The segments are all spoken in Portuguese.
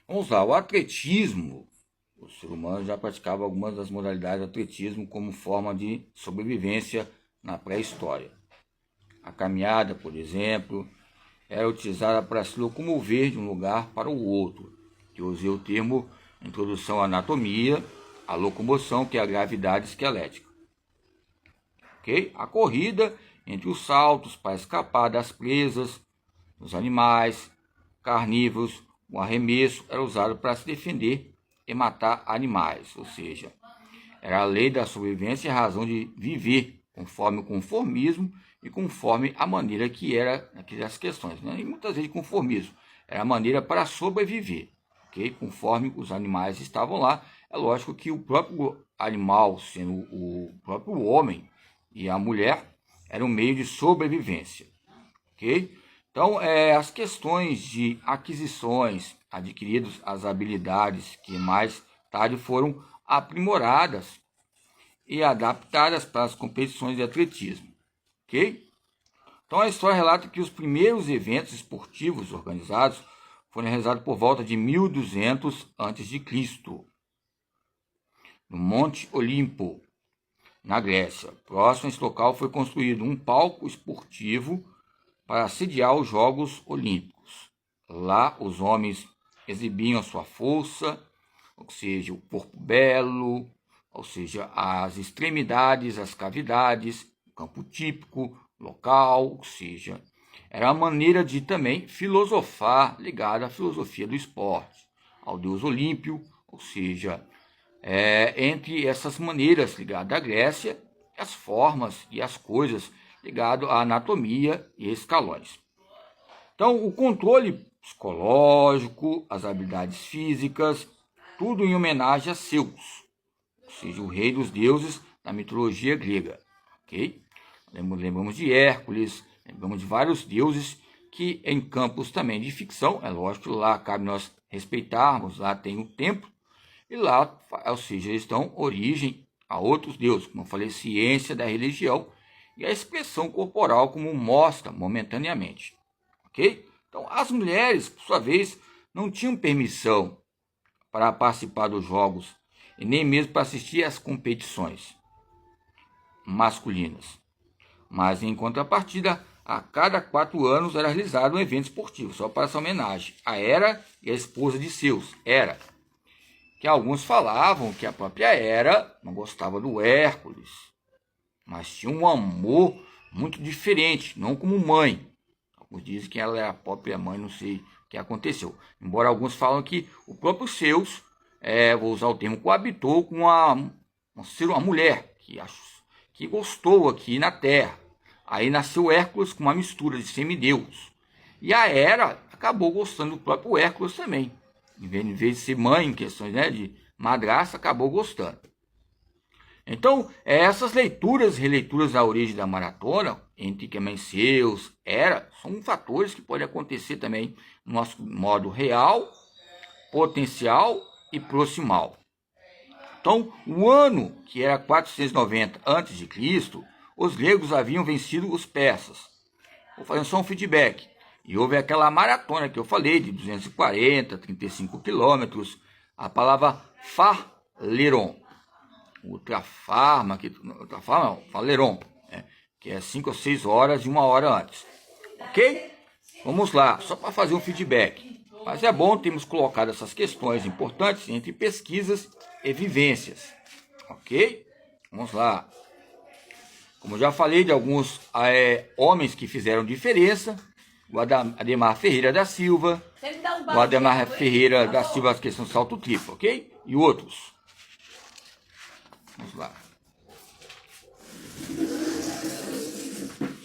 Vamos lá, o atletismo. O ser humano já praticava algumas das modalidades do atletismo como forma de sobrevivência na pré-história. A caminhada, por exemplo, era utilizada para se locomover de um lugar para o outro. Eu usei o termo introdução à anatomia, a locomoção, que é a gravidade esquelética. Okay? A corrida entre os saltos para escapar das presas, dos animais carnívoros, o arremesso era usado para se defender e matar animais, ou seja, era a lei da sobrevivência e a razão de viver, conforme o conformismo e conforme a maneira que era aquelas questões. Né? E muitas vezes conformismo era a maneira para sobreviver, okay? Conforme os animais estavam lá. É lógico que o próprio animal, sendo o próprio homem e a mulher, era um meio de sobrevivência. Ok? Então, as questões de aquisições adquiridas, as habilidades que mais tarde foram aprimoradas e adaptadas para as competições de atletismo. Ok? Então, a história relata que os primeiros eventos esportivos organizados foram realizados por volta de 1200 a.C., no Monte Olimpo, na Grécia. Próximo a esse local foi construído um palco esportivo para sediar os Jogos Olímpicos. Lá os homens exibiam sua força, ou seja, o corpo belo, ou seja, as extremidades, as cavidades, o campo típico, local, ou seja, era uma maneira de também filosofar ligada à filosofia do esporte, ao deus Olímpio, ou seja, entre essas maneiras ligadas à Grécia, as formas e as coisas ligado à anatomia e escalões. Então, o controle psicológico, as habilidades físicas, tudo em homenagem a Zeus, ou seja, o rei dos deuses da mitologia grega. Okay? Lembramos de Hércules, lembramos de vários deuses que em campos também de ficção, é lógico, lá cabe nós respeitarmos, lá tem o templo, e lá, ou seja, eles dão origem a outros deuses, como eu falei, ciência da religião, e a expressão corporal como mostra momentaneamente, ok? Então, as mulheres, por sua vez, não tinham permissão para participar dos jogos e nem mesmo para assistir às competições masculinas. Mas, em contrapartida, a cada 4 anos era realizado um evento esportivo, só para essa homenagem a Hera e a esposa de Zeus, Hera, que alguns falavam que a própria Hera não gostava do Hércules, mas tinha um amor muito diferente, não como mãe. Alguns dizem que ela é a própria mãe, não sei o que aconteceu. Embora alguns falam que o próprio Zeus, vou usar o termo, coabitou com uma mulher que gostou aqui na Terra. Aí nasceu Hércules com uma mistura de semideus. E a Hera acabou gostando do próprio Hércules também. Em vez de ser mãe, em questões, né, de madrasta, acabou gostando. Então, essas leituras e releituras da origem da maratona, entre Zeus, Hera, são fatores que podem acontecer também no nosso modo real, potencial e proximal. Então, o ano que era 490 a.C., os gregos haviam vencido os persas. Vou fazer só um feedback. E houve aquela maratona que eu falei, de 240, 35 quilômetros. A palavra faleron. Faleron, né? Que é 5 ou 6 horas e 1 hora antes. Ok? Vamos lá, só para fazer um feedback. Mas é bom termos colocado essas questões importantes entre pesquisas e vivências. Ok? Vamos lá. Como eu já falei de alguns homens que fizeram diferença, o Ademar Ferreira da Silva, o Ademar Ferreira da Silva, questão salto triplo, ok? E outros. Vamos lá.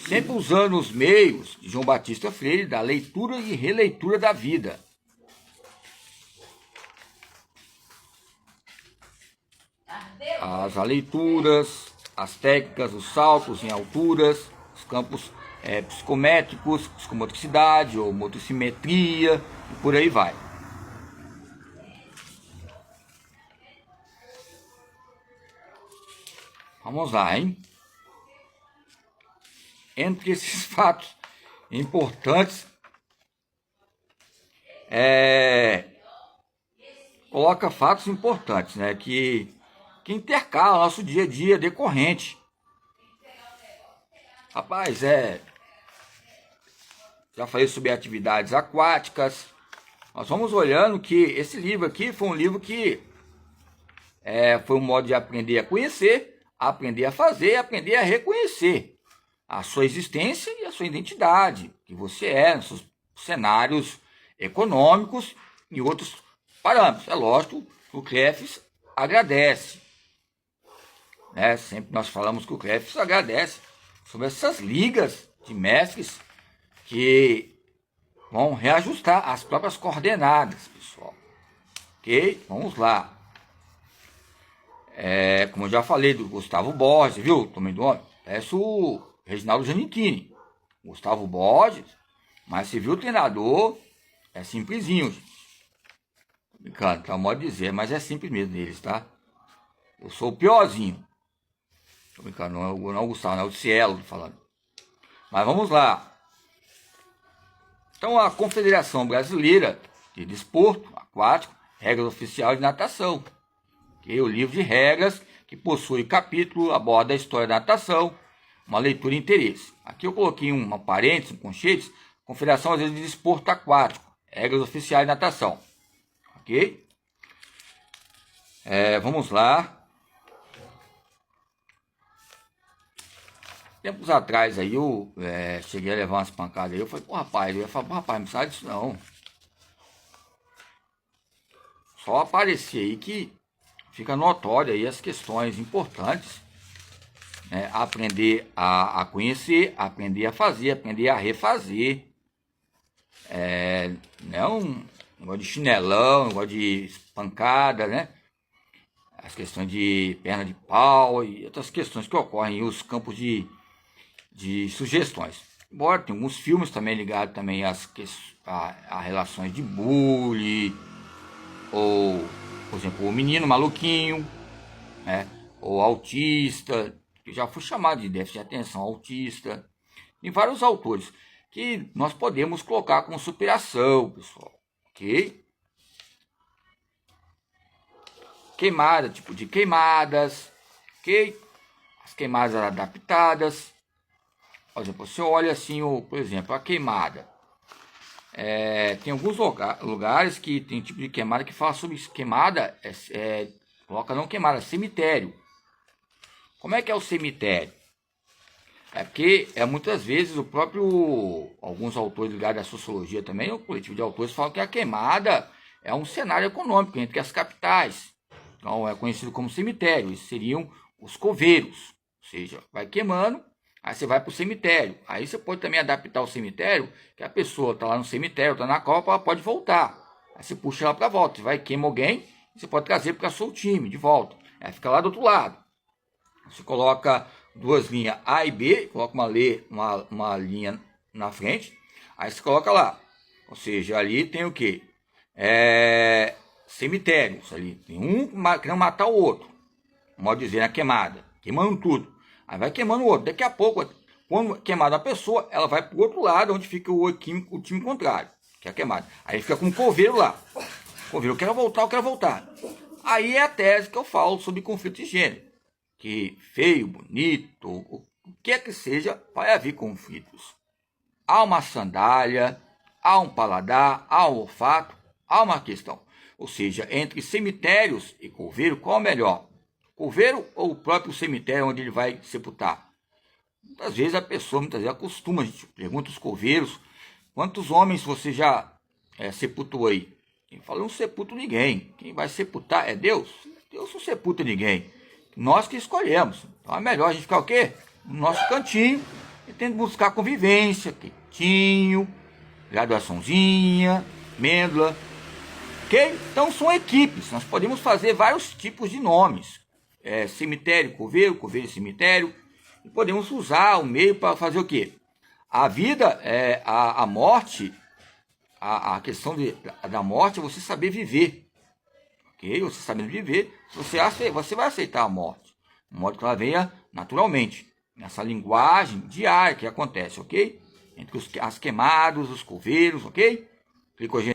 Sempre usando os meios de João Batista Freire da leitura e releitura da vida. As leituras, as técnicas, os saltos em alturas, os campos psicométricos, psicomotricidade ou motricimetria, e por aí vai. Vamos lá, hein? Entre esses fatos importantes, coloca fatos importantes, né, que intercalam o nosso dia a dia decorrente. Rapaz, já falei sobre atividades aquáticas. Nós vamos olhando que esse livro aqui foi um livro que foi um modo de aprender a conhecer, aprender a fazer, aprender a reconhecer a sua existência e a sua identidade, que você é, nos seus cenários econômicos e outros parâmetros. É lógico que o CREFES agradece, né? Sempre nós falamos que o CREFES agradece sobre essas ligas de mestres que vão reajustar as próprias coordenadas, pessoal. Ok? Vamos lá. Como eu já falei do Gustavo Borges, viu? Também do homem. Peço o Reginaldo Giannichini. Gustavo Borges, mas se viu o treinador, é simplesinho, gente. Tô brincando, tá o modo de dizer, mas é simples mesmo deles, tá? Eu sou o piorzinho. Tô brincando, não é o Gustavo, não é o Cielo falando. Mas vamos lá. Então, a Confederação Brasileira de Desporto Aquático, regras oficiais de natação. Okay? O livro de regras, que possui capítulo, aborda a história da natação, uma leitura e interesse. Aqui eu coloquei uma parênteses, um conchetes, Confederação Brasileira de Desporto Aquático, regras oficiais de natação. Ok? Vamos lá. Tempos atrás aí eu cheguei a levar umas pancadas aí, eu falei, pô rapaz, eu ia falar, pô rapaz, não sai disso não. Só aparecer aí que fica notório aí as questões importantes, né? Aprender a conhecer, aprender a fazer, aprender a refazer. Não um negócio de chinelão, um negócio de pancada, né? As questões de perna de pau e outras questões que ocorrem nos campos de sugestões. Embora tem alguns filmes também ligados também a relações de bullying, ou, por exemplo, o menino maluquinho, né? Ou autista, que já foi chamado de déficit de atenção autista. Tem vários autores que nós podemos colocar como superação, pessoal, ok? Queimada, tipo de queimadas, ok? As queimadas adaptadas. Por exemplo, você olha assim, por exemplo, a queimada. Tem alguns lugares que tem tipo de queimada que fala sobre queimada, coloca não queimada, cemitério. Como é que é o cemitério? É porque muitas vezes alguns autores ligados à sociologia também, o coletivo de autores, falam que a queimada é um cenário econômico entre as capitais. Então é conhecido como cemitério. Esses seriam os coveiros. Ou seja, vai queimando, aí você vai para o cemitério. Aí você pode também adaptar o cemitério, que a pessoa está lá no cemitério, está na copa, ela pode voltar. Aí você puxa ela para volta. Você vai queima alguém, você pode trazer para o seu time de volta. Aí fica lá do outro lado. Você coloca duas linhas A e B, coloca uma linha na frente, aí você coloca lá. Ou seja, ali tem o quê? Cemitérios. Ali tem um querendo matar o outro. Modo de dizer, a queimada. Queimando tudo. Aí vai queimando o outro. Daqui a pouco, quando queimada a pessoa, ela vai para o outro lado, onde fica o time contrário, que é a queimada. Aí fica com o coveiro lá. Coveiro, eu quero voltar. Aí é a tese que eu falo sobre conflito de gênero. Que feio, bonito, o que é que seja, vai haver conflitos. Há uma sandália, há um paladar, há um olfato, há uma questão. Ou seja, entre cemitérios e coveiro, qual é o melhor? Coveiro ou o próprio cemitério onde ele vai sepultar? Muitas vezes a pessoa, acostuma, a gente pergunta os coveiros, quantos homens você já sepultou aí? Quem fala, não sepulto ninguém. Quem vai sepultar é Deus. Deus não sepulta ninguém. Nós que escolhemos. Então é melhor a gente ficar o quê? No nosso cantinho e tendo buscar convivência, quietinho, graduaçãozinha, amêndoa. Ok? Então são equipes. Nós podemos fazer vários tipos de nomes. Cemitério, coveiro e cemitério. E podemos usar o meio para fazer o quê? A vida, a morte, a questão da morte é você saber viver. Ok? Você sabendo viver, você vai aceitar a morte. De modo que ela venha naturalmente. Nessa linguagem diária que acontece, ok? Entre as queimados, os coveiros, ok? Glicogênio.